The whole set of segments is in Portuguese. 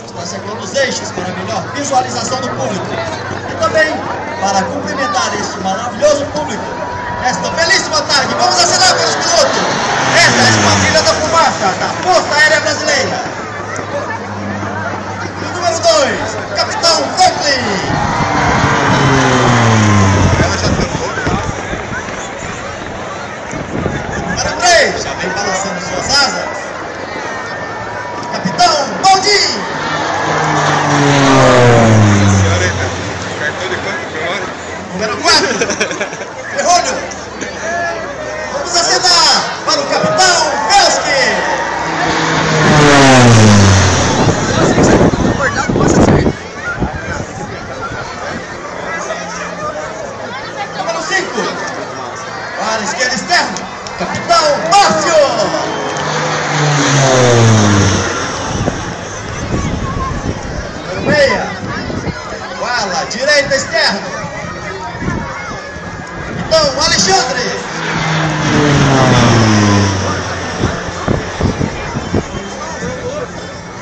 Está chegando os eixos para melhor visualização do público. E também para cumprimentar este maravilhoso público nesta belíssima tarde. Vamos acenar pelos pilotos. Essa é a Esquadrilha da Fumaça da Força Aérea Brasileira. E o número 2, Capitão Franklin. Número 3, já vem balançando suas asas, Capitão Baldin. Número 4, Ferrolho. Vamos acenar para o Capitão Felski. Número 5, para a esquerda externa, Capitão Márcio. Número 6, ala direita externa, Capitão Alexandre.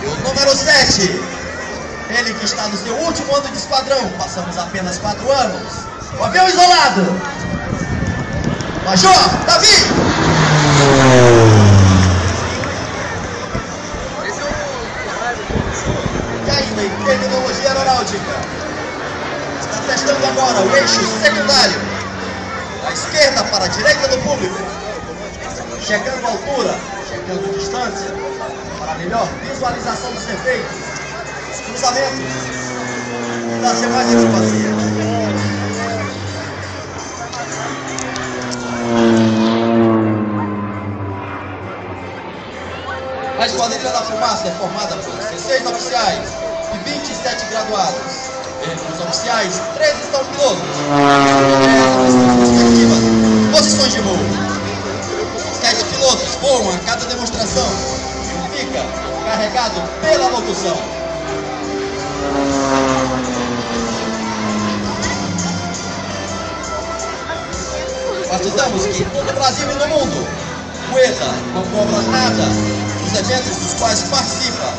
E o número 7, ele que está no seu último ano de esquadrão, passamos apenas 4 anos, o avião isolado, Major Davi. E ainda em terminologia aeronáutica, está testando agora o eixo secundário, da esquerda para a direita do público, checando a altura, checando a distância, para melhor visualização dos efeitos, dos cruzamentos e das demais acrobacias. A Esquadrilha da Fumaça é formada por 16 oficiais e 27 graduados. Entre os oficiais, 13 são pilotos. Posições de voo. 7 pilotos voam a cada demonstração e um fica carregado pela locução. Batizamos que em todo o Brasil e no mundo, Moeda não cobra nada dos eventos dos quais participa.